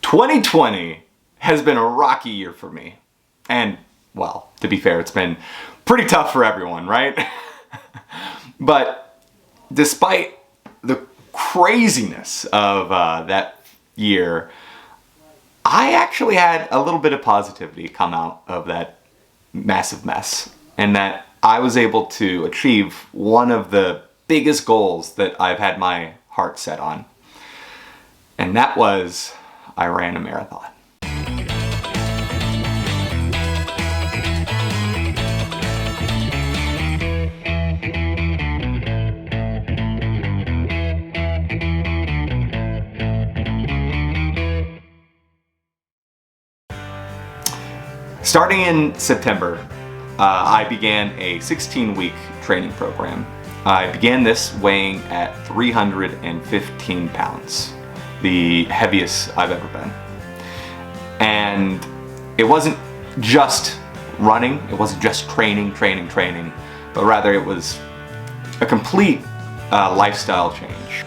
2020 has been a rocky year for me. And, well, to be fair, it's been pretty tough for everyone, right? But despite the craziness of that year, I actually had a little bit of positivity come out of that massive mess, and that I was able to achieve one of the biggest goals that I've had my heart set on. And that was, I ran a marathon. Starting in September, I began a 16-week training program. I began this weighing at 315 pounds, the heaviest I've ever been. And it wasn't just running, it wasn't just training, but rather it was a complete lifestyle change.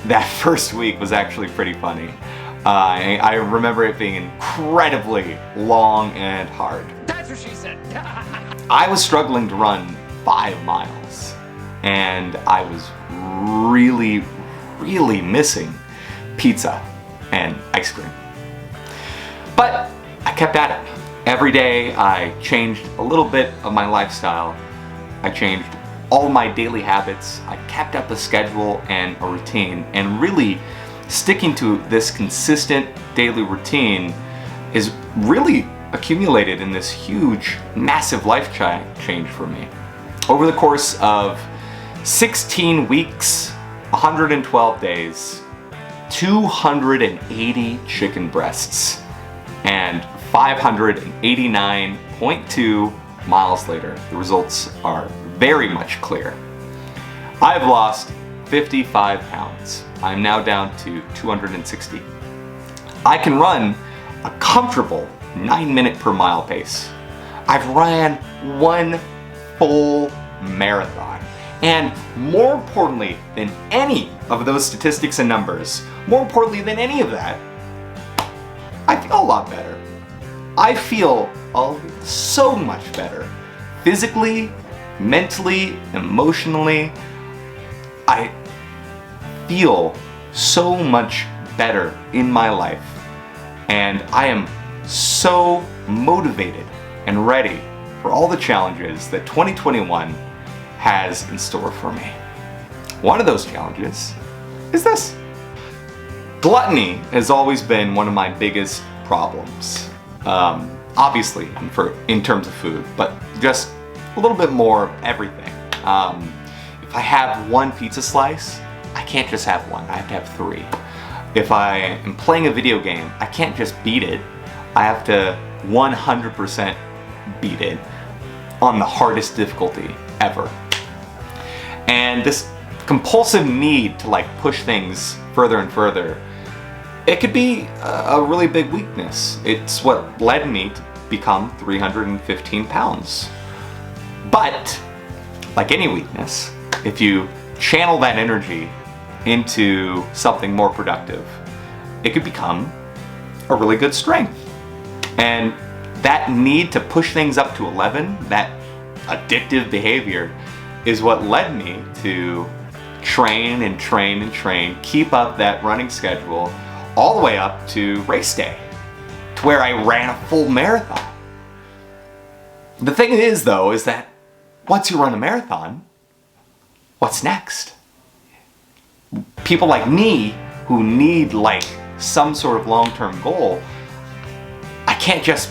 That first week was actually pretty funny. I remember it being incredibly long and hard. That's what she said. I was struggling to run 5 miles, and I was really missing pizza and ice cream. But I kept at it. Every day I changed a little bit of my lifestyle. I changed all my daily habits. I kept up a schedule and a routine, and really sticking to this consistent daily routine is really accumulated in this huge, massive life change for me. Over the course of 16 weeks, 112 days, 280 chicken breasts, and 589.2 miles later, the results are very much clear. I've lost 55 pounds. I'm now down to 260. I can run a comfortable 9-minute per mile pace. I've ran 1 full marathon. And more importantly than any of those statistics and numbers, more importantly than any of that, I feel a lot better. I feel so much better. Physically, mentally, emotionally. I feel so much better in my life, and I am so motivated and ready for all the challenges that 2021 has in store for me. One of those challenges is this. Gluttony has always been one of my biggest problems. Obviously, in terms of food, but just a little bit more everything. If I have 1 pizza slice, I can't just have 1, I have to have 3. If I am playing a video game, I can't just beat it, I have to 100% beat it on the hardest difficulty ever. And this compulsive need to push things further and further, it could be a really big weakness. It's what led me to become 315 pounds. But, like any weakness, if you channel that energy into something more productive, it could become a really good strength. And that need to push things up to 11, that addictive behavior, is what led me to train, keep up that running schedule all the way up to race day, to where I ran a full marathon. The thing is, though, is that once you run a marathon, what's next? People like me who need some sort of long-term goal, I can't just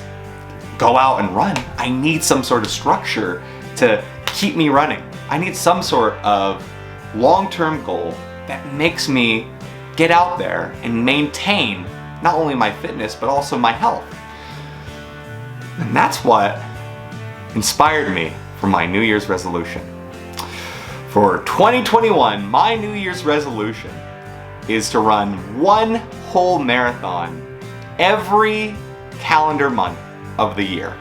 go out and run. I need some sort of structure to keep me running. I need some sort of long-term goal that makes me get out there and maintain not only my fitness but also my health. And that's what inspired me for my New Year's resolution. For 2021, my New Year's resolution is to run 1 whole marathon every calendar month of the year.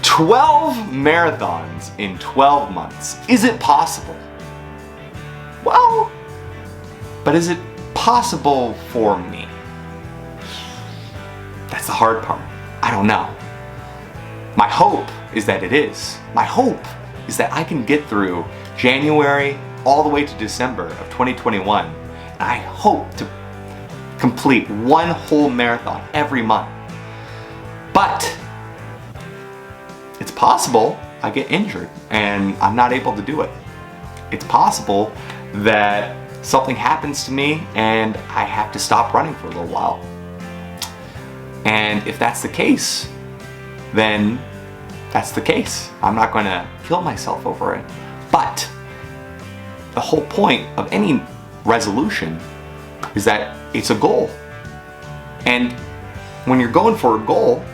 12 marathons in 12 months. Is it possible? Well, but is it possible for me? That's the hard part. I don't know. My hope is that it is. My hope is that I can get through January all the way to December of 2021. And I hope to complete one whole marathon every month. But it's possible I get injured and I'm not able to do it. It's possible that something happens to me and I have to stop running for a little while. And if that's the case, then that's the case. I'm not going to kill myself over it. But the whole point of any resolution is that it's a goal. And when you're going for a goal,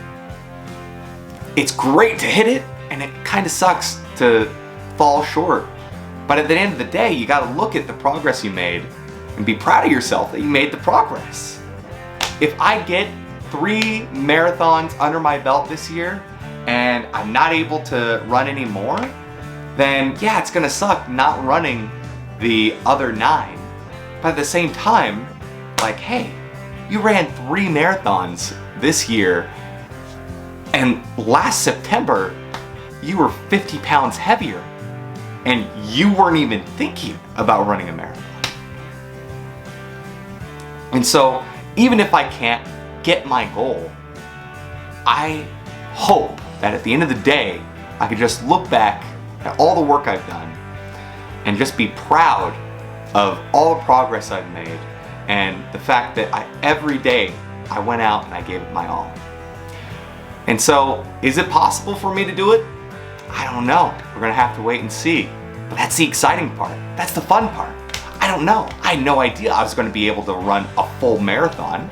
it's great to hit it and it kind of sucks to fall short. But at the end of the day, you got to look at the progress you made and be proud of yourself that you made the progress. If I get 3 marathons under my belt this year and I'm not able to run anymore, then yeah, it's gonna suck not running the other 9. But at the same time, like, hey, you ran 3 marathons this year and last September you were 50 pounds heavier and you weren't even thinking about running a marathon. And so even if I can't get my goal, I hope that at the end of the day, I can just look back at all the work I've done and just be proud of all the progress I've made and the fact that every day I went out and I gave it my all. And so, is it possible for me to do it? I don't know. We're gonna have to wait and see. But that's the exciting part. That's the fun part. I don't know. I had no idea I was gonna be able to run a full marathon.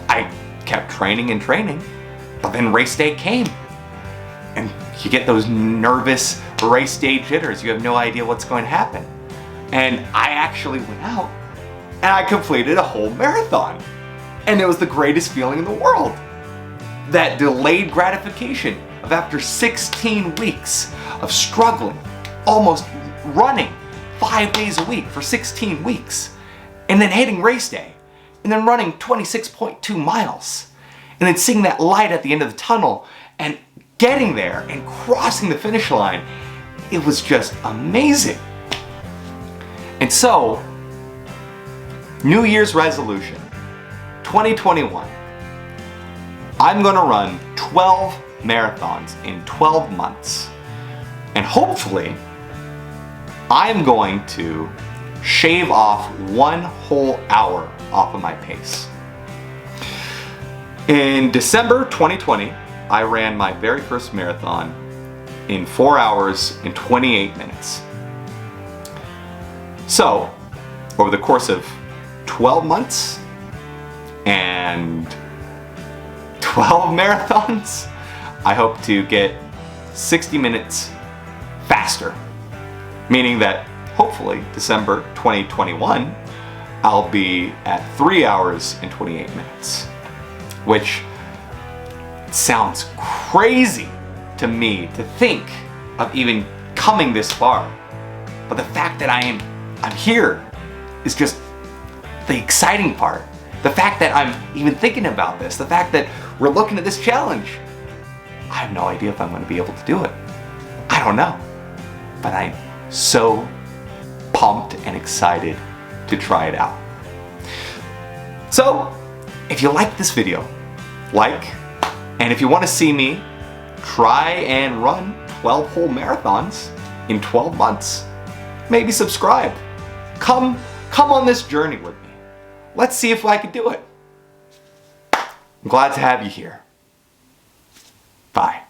I kept training and training, but then race day came. And you get those nervous race day jitters. You have no idea what's going to happen. And I actually went out and I completed a whole marathon. And it was the greatest feeling in the world. That delayed gratification of after 16 weeks of struggling, almost running 5 days a week for 16 weeks, and then hitting race day, and then running 26.2 miles, and then seeing that light at the end of the tunnel, and getting there and crossing the finish line. It was just amazing. And so, New Year's resolution, 2021. I'm gonna run 12 marathons in 12 months. And hopefully, I'm going to shave off 1 whole hour off of my pace. In December 2020, I ran my very first marathon in 4 hours and 28 minutes. So, over the course of 12 months and 12 marathons, I hope to get 60 minutes faster. Meaning that hopefully December 2021, I'll be at 3 hours and 28 minutes. Which sounds crazy to me to think of even coming this far. But the fact that I'm here is just the exciting part. The fact that I'm even thinking about this, the fact that we're looking at this challenge. I have no idea if I'm going to be able to do it. I don't know. But I'm so pumped and excited to try it out. So, if you like this video, like, and if you want to see me try and run 12 whole marathons in 12 months, maybe subscribe. Come on this journey with me. Let's see if I can do it. I'm glad to have you here. Bye.